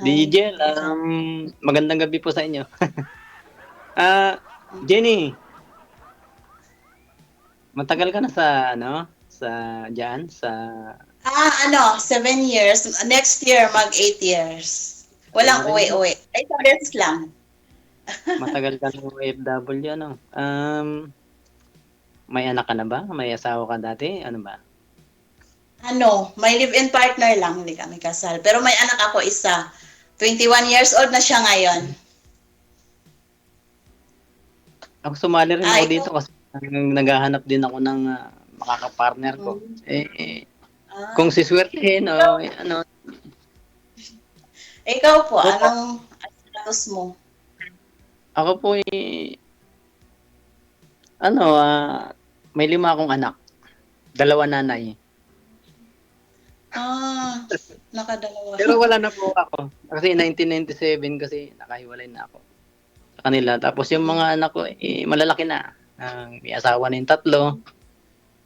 Hi. Digel, Sa magandang gabi po sa inyo. Ah, Jenny, matagal ka na sa sa diyan sa ano, 7 years. Next year, mag 8 years. tagal mo Walang rin ano, uwi-uwi. Ay, beses lang. matagal ka ng OFW ano. May anak ka na ba? May asawa ka dati? Ano ba? May live-in partner lang, hindi kami kasal. Pero may anak ako isa. 21 years old na siya ngayon. Ako sumali rin ako Ikaw? dito kasi naghahanap din ako ng makaka-partner ko. Mm. Kung Ah, siswertehin ikaw, o ano, ikaw po, ako po, anong status mo? ako po may 5 akong anak, 2 nanay. Ah, nakadalawa. Pero wala na po ako. Kasi 1997 kasi nakahiwalay na ako sa kanila. Tapos yung Mm. mga anak ko, malalaki na. May asawa na yung 3.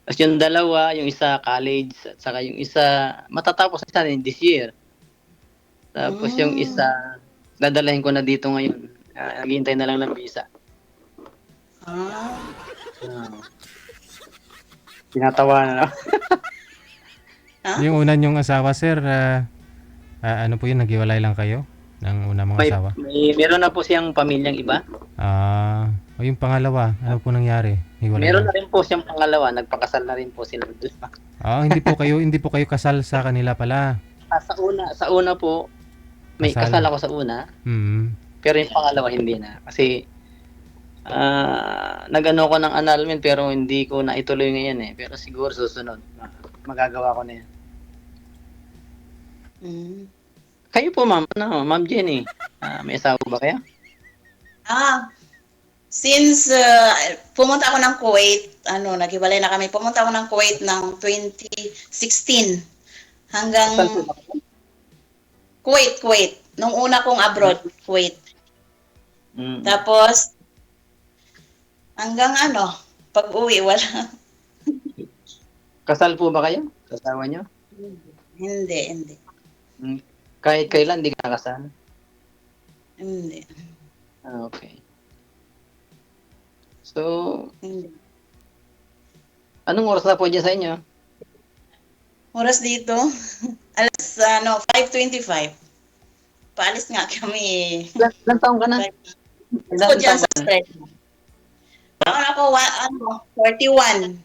Tapos yung 2, yung isa college, at saka yung isa, matatapos na siya this year. Tapos yung isa, Mm. dadalhin ko na dito ngayon. Naghihintay na lang ng visa. Ah, Uh, Tinatawa na lang. ha? Yung una niyong asawa, sir, ano po yun, naghiwalay lang kayo ng una mong asawa? Meron na po siyang pamilyang iba. O yung pangalawa, ano po nangyari? Hiwalay Meron lang. na rin po siyang pangalawa. Nagpakasal na rin po sila. Hindi po kayo kasal sa kanila pala. Sa una po, may kasal Kasal. ako sa una. Mm. Pero yung pangalawa hindi na. Kasi nag-ano ko ng annulment pero hindi ko na ituloy ngayon eh. Pero siguro susunod. Magagawa ko na yan. Mm. Kayo po ma'am, ma'am Jenny, may asawa ba kayo? Since pumunta ako ng Kuwait, naghiwalay na kami. Pumunta ako ng Kuwait ng 2016 hanggang Kasal po ba kayo? Kuwait. Nung una kong abroad, Kuwait. Mm. Tapos hanggang pag-uwi wala. Kasal po ba kayo? Kasawa nyo? Hindi. Kahit kailan hindi ka nakasal? Hindi. Okay. So, Hindi. anong oras na po dyan sa inyo? Oras dito, alas 5:25. Paalis nga kami. Ilang taong ka na? Gusto Ilang dyan taong sa ka na? spread. Ako, 41.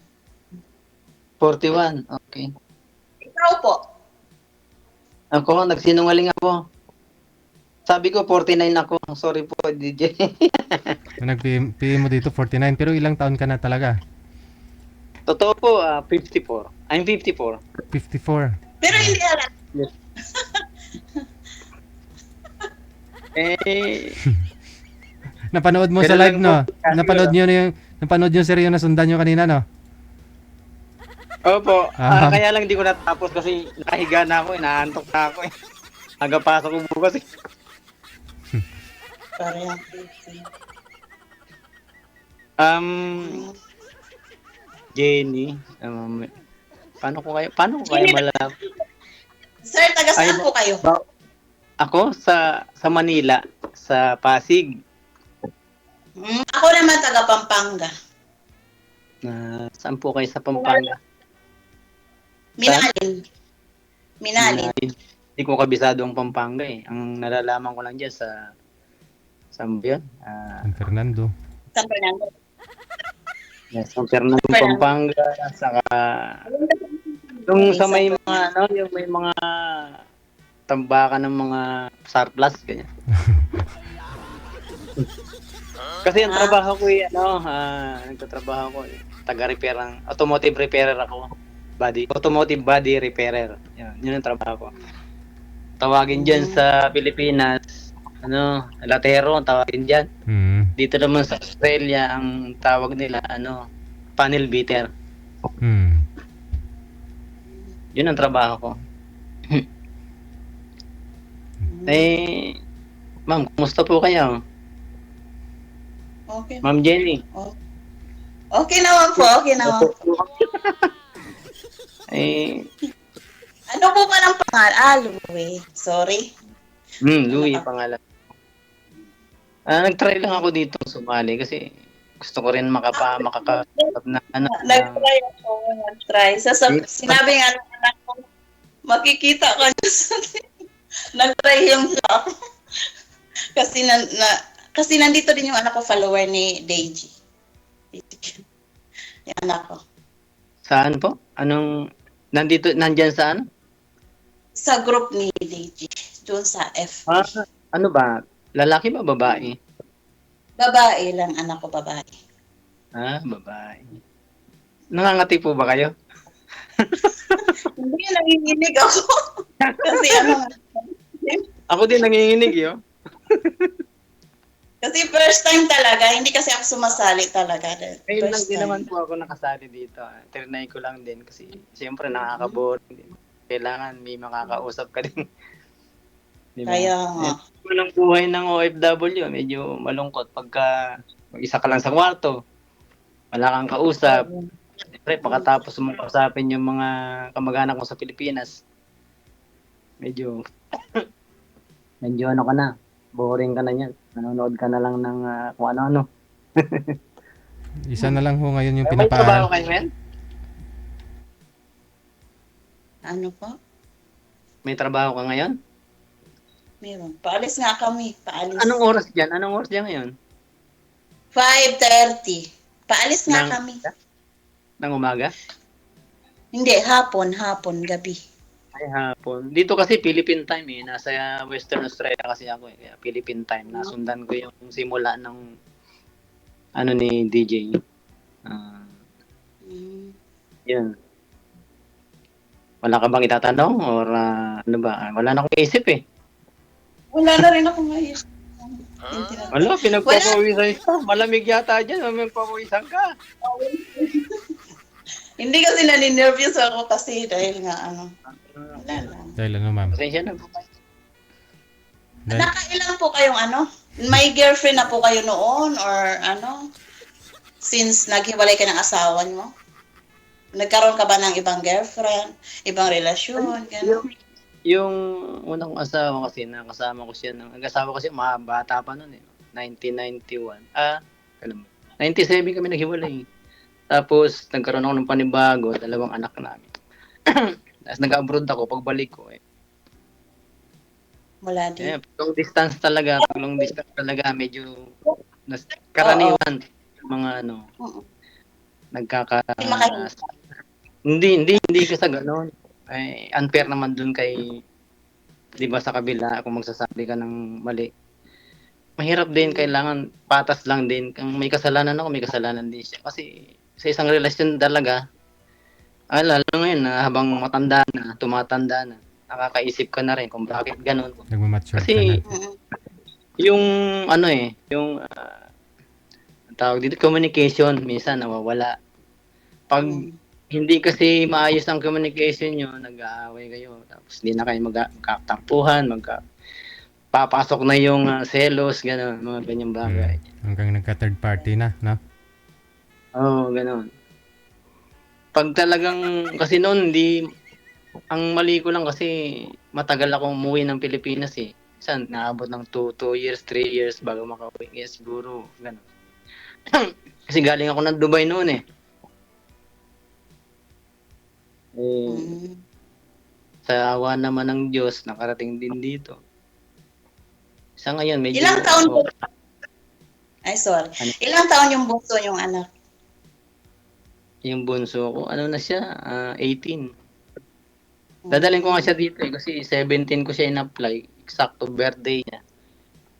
41. Okay. Ikaw po. Ako, nagsinungaling ako. Sabi ko 49 ako. Sorry po, DJ. Nag-PM mo dito 49, pero ilang taon ka na talaga? Totoo po, 54. I'm 54. 54. Pero hindi alam. Yes. Eh, Napanood mo pero sa live, lang no? po, kasi Napanood nyo sir yung nasundan nyo kanina, no? Opo, Ah. kaya lang di ko natapos kasi nakahiga na ako, inaantok na ako eh. Agapasok ko bukas eh. Parang Jenny, paano ko kaya malaman? Sir, taga saan po kayo? Ako sa Manila, sa Pasig. Ako naman taga Pampanga. Saan po kayo sa Pampanga? Minalin. Hindi ko kabisado ang Pampanga eh. Ang nalalaman ko lang diyan saan ba yun? San Fernando. San Fernando. Yes, San Fernando, Pampanga, saka yung sa may mga yung may mga tambakan ng mga surplus ganyan. Kasi ang trabaho ko nagtatrabaho ko taga-repair automotive repairer ako. Automotive body repairer. Yun ang trabaho ko. Tawagin diyan sa Pilipinas, latero ang tawagin diyan. Dito naman sa Australia ang tawag nila panel beater. Yun ang trabaho ko. Ma'am, kumusta po kayo? Okay. Ma'am Jenny. Okay naman po. Ano po ba ng pangalan? Sorry. Louie pangalan. Nag-try lang ako dito sumali kasi gusto ko rin makakausap na Nag-try ako, nag-try. Sinabi nga ng anak ko, makikita ka dyan sa nag-try yung ako. Kasi nandito din yung anak ko, follower ni Deji. Yung anak ko. Saan po? Nandyan sa ano? Sa group ni Deji. Doon sa F. Ano ba? Lalaki ba babae? Babae lang, anak ko babae. Babae. Nangangati po ba kayo? Hindi, nanginginig ako. Kasi Ako din nanginginig yo. kasi first time talaga, hindi kasi ako sumasali talaga. Ngayon lang First din time. naman po ako nakasali dito. Trinay ko lang din kasi siyempre nakaka-boring din. Kailangan may makakausap ka din. Diba? Kaya nga. Walang buhay ng OFW, medyo malungkot pagka mag-isa ka lang sa kwarto. Wala kang kausap. Siyempre, pagkatapos mo kausapin yung mga kamag-anak mo sa Pilipinas, medyo ano ka na, boring ka na yan. Nanonood ka na lang ng kung ano-ano. Isa na lang ho ngayon yung May trabaho pinapaaral. kayo, men? Ano po? May trabaho ka ngayon? Meron. Paalis nga kami. Paalis. Anong oras dyan? Anong oras dyan ngayon? 5:30. Paalis nga Ng- kami. Ng umaga? Hindi, hapon, gabi. Ay, hapon. Dito kasi Philippine time eh. Nasa Western Australia kasi ako eh. Kaya Philippine time. Nasundan ko yung simula ng ni DJ. Mm. Yun. Wala ka bang itatanong? Or ano ba? Wala na akong isip eh. Wala na rin ako ngayon. Wala, pinagpapawisan ka. Malamig yata dyan. Pinagpapawisan ka. Hindi kasi naninervyos ako kasi dahil nga wala lang. Dahil ano, ma'am? Pasensya na po. Dahil, Nakailan po kayong may girlfriend na po kayo noon or since naghiwalay ka ng asawa mo? Nagkaroon ka ba ng ibang girlfriend, ibang relasyon, gano'n? Yung unang kong asawa kasi, nakasama ko siya nag-asawa kasi bata pa noon eh. 1991. Ganun. 97 kami naghiwalay. Tapos, nagkaroon ako ng panibago, 2 anak namin. Tapos nag-abroad ako, pagbalik ko eh. Wala din. Long distance talaga, medyo karaniwan mga Oo. nagkaka Hindi makahinga. hindi kasi sa ganoon. Ay unfair naman dun kay 'di ba sa kabila kung magsasabi ka ng mali. Mahirap din, kailangan patas lang din. Kung may kasalanan ako, may kasalanan din siya. Kasi sa isang relasyon talaga, lalo ngayon na habang tumatanda na, nakakaisip ka na rin kung bakit ganun. nagmamature ka Kasi na. yung yung tawag dito, communication minsan nawawala. Pag hindi kasi maayos ang communication nyo, nag-aaway kayo, tapos hindi na kayo magkatampuhan, papasok na yung selos, gano'n, mga ganyang bagay. Hanggang nagka-third party na, no? Oo, gano'n. Pag talagang, kasi noon, ang mali ko lang kasi matagal akong umuwi ng Pilipinas eh. Minsan, naabot ng 2 years, 3 years bago makauwi. Kaya siguro, gano'n. Kasi galing ako ng Dubai noon eh. Sa awa naman ng Diyos, nakarating din dito. Sa ngayon, medyo... Ilang taon po? Ay, sorry. Ilang taon yung bunso yung anak? Yung bunso ko, na siya? 18. Dadalhin ko nga siya dito eh, kasi 17 ko siya in-apply. Eksakto birthday niya.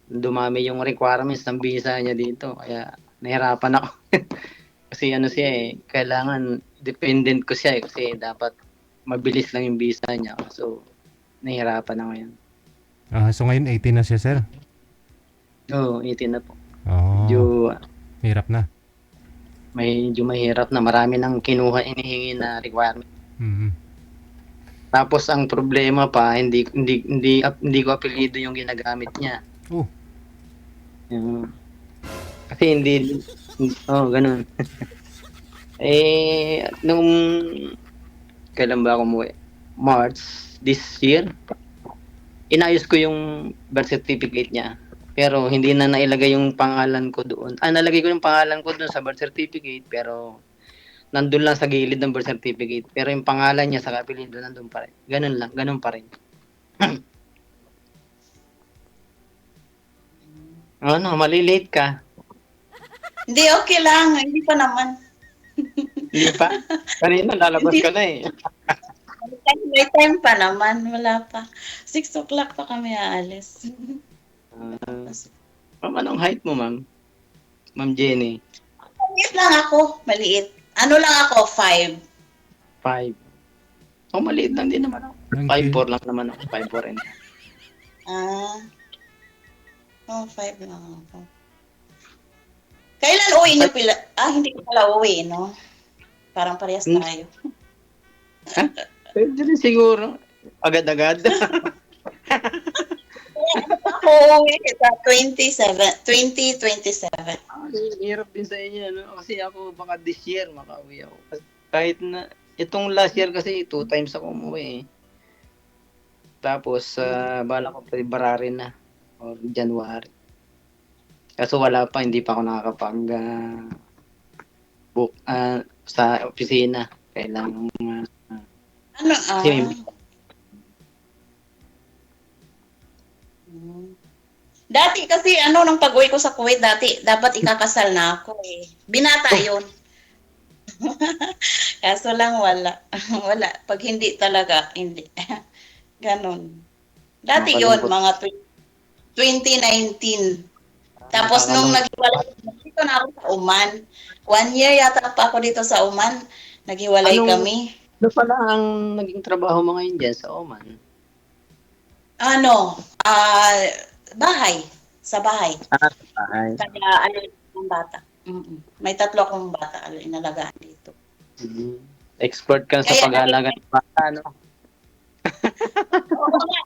Dumami yung requirements ng visa niya dito. Kaya nahirapan ako. Kasi siya eh, kailangan dependent ko siya eh, kasi dapat mabilis lang yung visa niya. So, nahirapan ako ngayon. So ngayon 18 na siya, sir? Oo, 18 na po. Medyo hirap na. Medyo mahirap na. Marami nang inihingi na requirement. Mm-hmm. Tapos ang problema pa, hindi ko apelyido yung ginagamit niya. Kasi ganun. Nung kailan ba ako umuwi? March this year, inayos ko yung birth certificate niya. Pero hindi na nailagay yung pangalan ko doon. Nalagay ko yung pangalan ko doon sa birth certificate, pero nandun lang sa gilid ng birth certificate. Pero yung pangalan niya sa apelyido nandun pa rin. Ganun lang, ganun pa rin. Ano, malilate ka. Hindi, okay lang. Hindi pa naman. Hindi pa? Kanina lalabas ka na eh. May time pa naman. Wala pa. 6 o'clock pa kami aalis. Ma'am, anong height mo, ma'am? Ma'am Jenny? Maliit lang ako. Maliit. Ano lang ako? 5. 5. Oh, maliit lang din naman ako. 5'4 lang naman ako. 5'4 rin. Oh, 5 lang ako. Kailan uwi niyo pila? Hindi ko pala uwi, no? Parang parehas tayo. Pwede rin siguro. Agad-agad. Ako uwi sa 2027. Hirap din sa inyo, no? Kasi ako baka this year makauwi ako. Kahit na, itong last year kasi 2 times ako umuwi eh. Tapos, bala ko February na or January. Kaso wala pa, hindi pa ako nakakapag book sa opisina. Kailangan Ano Dati kasi nung pag-uwi ko sa Kuwait dati, dapat ikakasal na ako eh. Binata 'yon. Kaso lang wala. Wala. Pag hindi talaga, hindi. Ganon. Dati 'yon, mga 2019. Tapos nung naghiwalay, dito na ako sa Oman. 1 year yata pa ako dito sa Oman. Naghiwalay kami. Ano pala ang naging trabaho mo ngayon dyan sa Oman? Bahay. Sa bahay. Bahay. Kaya ng bata. May 3 akong bata inalagaan dito. Expert ka sa pag-aalaga ng bata, no?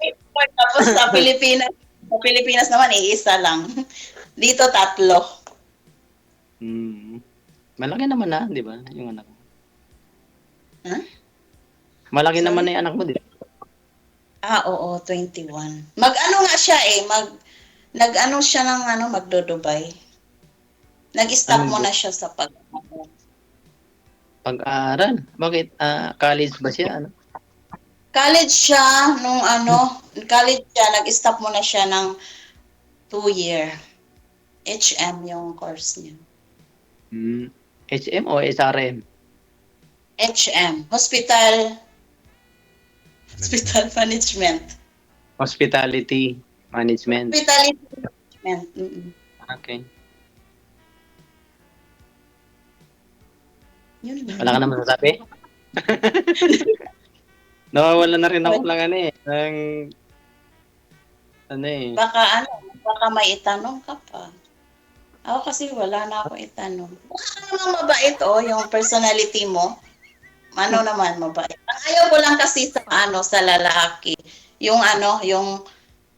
Expert. Tapos sa Pilipinas naman, isa lang. Dito 3. Malaki naman na, di ba? Yung anak mo. Huh? Malaki naman na yung anak mo, di ba? Oo, 21. Mag-ano nga siya eh, nag-ano siya ng magdo-Dubai. Nag-stop muna siya sa pag-aaral. Bakit? College ba siya? Ano? College siya, college siya, nag-stop muna siya ng 2 year. HM yung course niya. HM o SRM? HM, Hospital Management. Hospitality Management. Hospitality Management. Okay. Yun lang. Wala ka naman sasabi? Nawawala na rin ako lang Baka may itanong ka pa. Ako kasi wala na ako itanong. Baka naman mabait yung personality mo. Naman mabait. Ang ayaw ko lang kasi sa lalaki, yung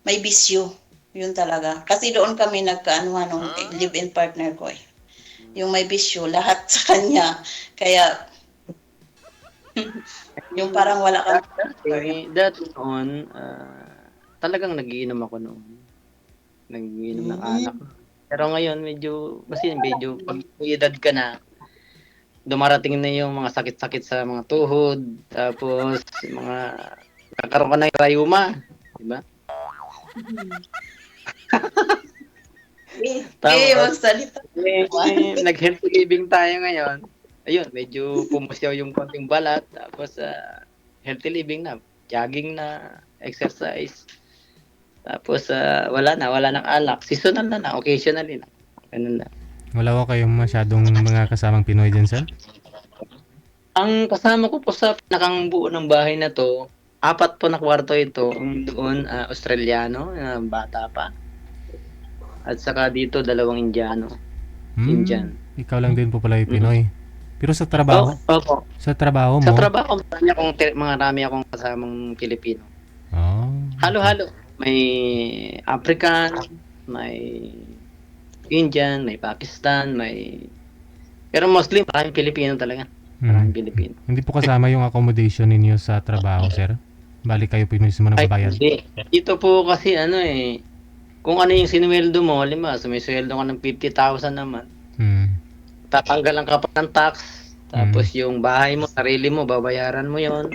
may bisyo. Yun talaga. Kasi doon kami nung live-in partner ko eh. Yung may bisyo, lahat sa kanya. Kaya, yung parang wala ka. That on, talagang nagiinom ako noon. Nagiinom ng alak. Pero ngayon, medyo pag edad ka na, dumarating na yung mga sakit-sakit sa mga tuhod, tapos kakaroon ka ng rayuma, di ba? Magsalita. Nag-healthy living tayo ngayon. Ayun, medyo pumusyaw yung konting balat, tapos healthy living na, jogging na, exercise. Tapos wala nang alak. Seasonal na, occasionally na. Ganun na. Wala ko kayong masyadong mga kasamang Pinoy dyan, sir? Ang kasama ko po sa pinakang buo ng bahay na to, 4 po na kwarto ito. Doon, Australiano, bata pa. At saka dito, 2 Indiano. Indian. Ikaw lang din po pala yung Pinoy. Pero sa trabaho? Opo. Sa trabaho mo? Sa trabaho, marami akong kasamang Pilipino. Halo-halo. May African, may Indian, may Pakistan, pero mostly maraming Pilipino talaga. Maraming Pilipino. Hindi po kasama yung accommodation ninyo sa trabaho, sir? Bali kayo po mismo Ay, nagbabayad. hindi. Dito po kasi kung ano yung sinuweldo mo, halimbawa, sumisweldo ka ng 50,000 naman, Hmm. tatanggalan ka pa ng tax, tapos yung bahay mo, sarili mo, babayaran mo yon.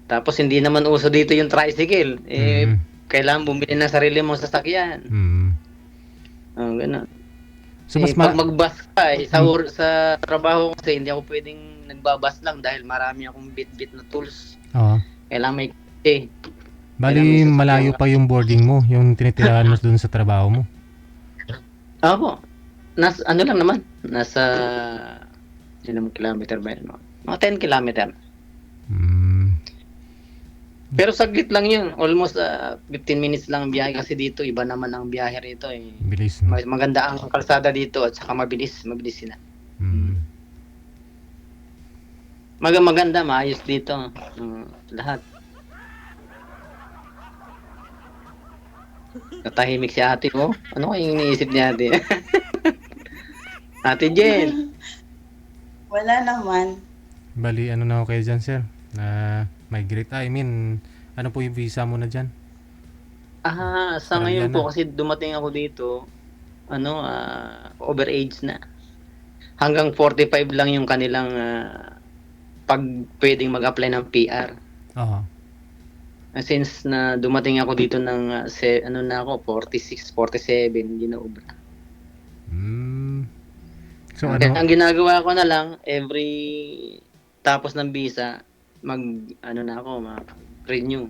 Tapos hindi naman uso dito yung tricycle. Mm. Kailangan bumili ng sarili mong sasakyan. Mm. Ganun. So mas Pag mag-bus ka, sa trabaho ko kasi hindi ako pwedeng nagbabas lang dahil marami akong bit-bit na tools. Oo. Kailangan may kotse. Bali malayo pa yung boarding mo, yung tinitirahan mo dun sa trabaho mo. Opo. Ano lang naman, nasa ilang kilometer ba yun? Mga 10 kilometer. Mm. Pero saglit lang yun. Almost 15 minutes lang ang biyahe kasi dito. Iba naman ang biyahe rito. Bilis. No? Maganda ang kalsada dito at saka mabilis. Mabilis sila. Mm. Maganda, maayos dito. Lahat. Natahimik si ate ko. Ano kayong iniisip ni ate? Ate Jen. Wala naman. Bali ano na ako kayo dyan, sir? Migrate. Ano po yung visa mo na dyan? Sa ngayon po kasi dumating ako dito, overage na. Hanggang 45 lang yung kanilang pag pwedeng mag-apply ng PR. Oo. Since na dumating ako dito ng 46, 47, hindi na ubra. So Ang ginagawa ko na lang every tapos ng visa, mag-renew.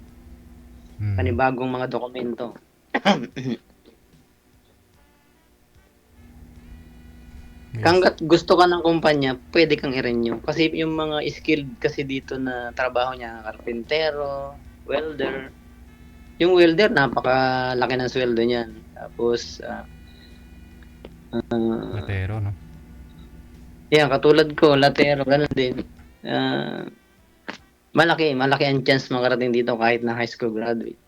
Panibagong mga dokumento. Hanggat gusto ka ng kumpanya, pwede kang i-renew. Kasi yung mga skilled kasi dito na trabaho niya, karpentero, welder. Yung welder, napakalaki ng sweldo niyan. Tapos, latero, no? yan, katulad ko, latero, gano'n din. Malaki ang chance makarating dito kahit na high school graduate.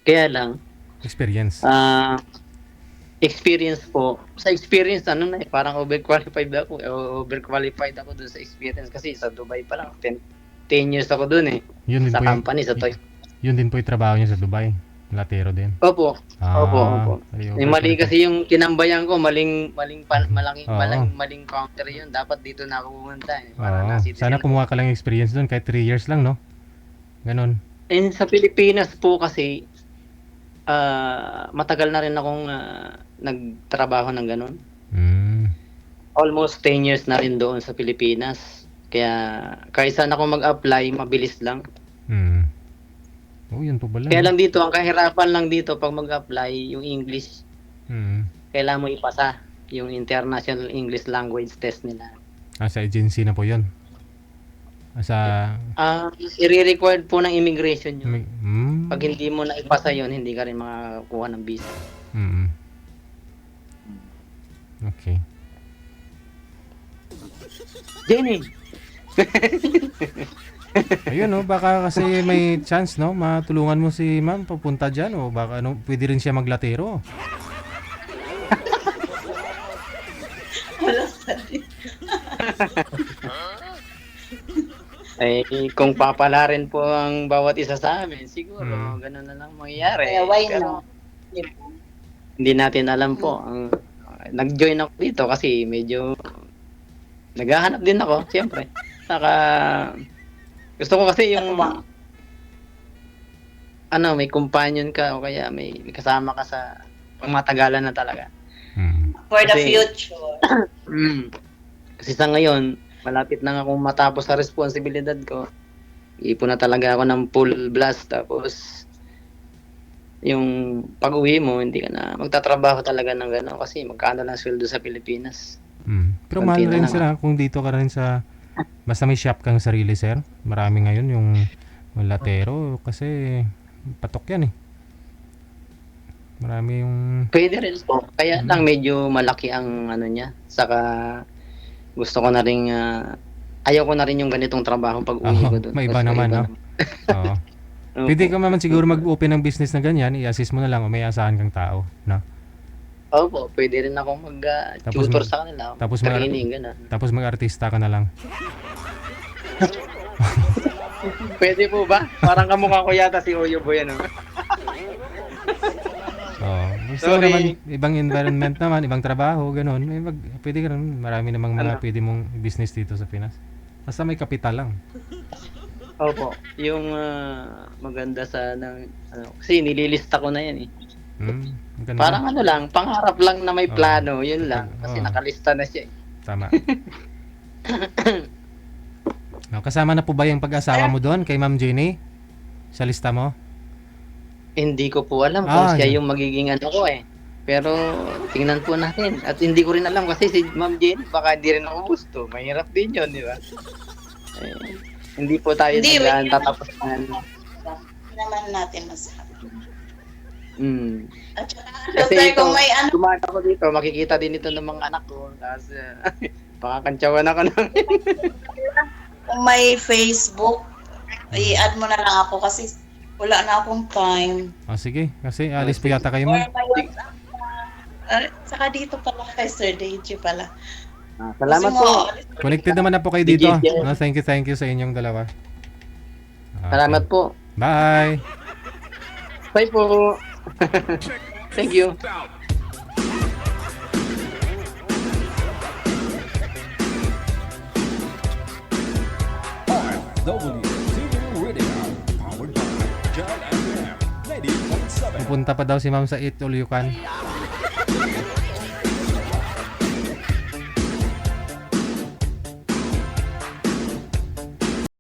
Kaya lang, experience po. Sa experience, parang overqualified ako dun sa experience kasi sa Dubai pa lang. 10 years ako dun sa company, sa Toy. Yun din po yung trabaho niya sa Dubai. Latero din. Opo. Mali kasi yung tinambayan ko, maling counter yun. Dapat dito na ako pumunta. Sana kumuha ka lang experience dun kahit 3 years lang, no? Ganon. And sa Pilipinas po kasi, matagal na rin akong nagtrabaho ng ganon. Almost 10 years na rin doon sa Pilipinas. Kaya kaysa na ako mag-apply, mabilis lang. Yun po pala. Kaya lang dito, ang kahirapan lang dito pag mag-apply, yung English. Kailangan mo ipasa yung International English Language Test nila. Sa agency na po yun? I-required po ng immigration yun. Pag hindi mo na ipasa yun, hindi ka rin makakuha ng visa. Okay. Jenny! Ayun, no? Baka kasi may chance, no? Matulungan mo si ma'am papunta dyan, o baka pwede rin siya maglatero. Wala sa din. Kung papalarin po ang bawat isa sa amin, siguro ganun na lang mangyayari. Kaya why Pero not? hindi natin alam po. Nag-join ako dito kasi medyo naghahanap din ako, siyempre. Saka gusto ko kasi yung may companion ka o kaya may kasama ka sa pangmatagalan na talaga. For the future. Kasi sa ngayon, malapit na akong matapos sa responsibilidad ko. Ipon na talaga ako ng full blast. Tapos, yung pag-uwi mo, hindi ka na magtatrabaho talaga ng gano'n kasi magkano lang sweldo sa Pilipinas. Pero mahal rin sila kung dito ka rin sa basta may shop kang sarili, sir. Marami ngayon yung latero kasi patok yan Marami yung pwede rin po. Kaya lang medyo malaki ang niya. Saka gusto ko na rin ayaw ko na rin yung ganitong trabaho pag uwi ko doon. May iba naman, no? Oo. Pwede ka naman siguro mag-open ng business na ganyan, i-assist mo na lang o may asahan kang tao, no? Opo, pwede rin akong mag-tutor sa kanila. Tapos training, gano'n. Tapos mag-artista ka na lang. Pwede po ba? Parang kamukha ko yata si Oyo Boy, ano? Oh, gusto mo Sorry. naman ibang environment naman, ibang trabaho, ganun. Pwede ka naman, marami namang mga Ano? pwede mong business dito sa Pinas. Basta may kapital lang. Opo. Yung maganda sa kasi nililista ko na yan eh. Maganda. Parang ano lang, pangarap lang na may Oo. plano, yun lang. Kasi Oo. nakalista na siya eh. Tama. No, kasama na po ba yung pag-asawa mo doon kay Ma'am Jenny? Sa lista mo? Hindi ko po alam kung siya yun. yung magiging ano ko eh. Pero tingnan po natin. At hindi ko rin alam kasi si Ma'am Jen, baka hindi rin ako gusto. Mahirap din yun, di ba? Hindi po tayo Hindi, tatapos na ano. Hindi naman natin masabi. At saka, Kasi syempre, ito, kung may ano, dumaan ako dito, makikita din ito ng mga anak ko. Tapos, pakakantsawan ako ng... kung may Facebook, i-add mo na lang ako kasi wala na akong time. Sige. Kasi alis po yata kayo, Or ma'am. may WhatsApp na. Saka dito pala kay Sir Deji pala. Salamat Kasi po. Connected naman na po kayo dito. DJ. Thank you sa inyong dalawa. Okay. Salamat po. Bye. Bye po. Thank you. WCU Radio, powered by John FM 90.7. Pupunta pa daw si ma'am sa Eat All You Can.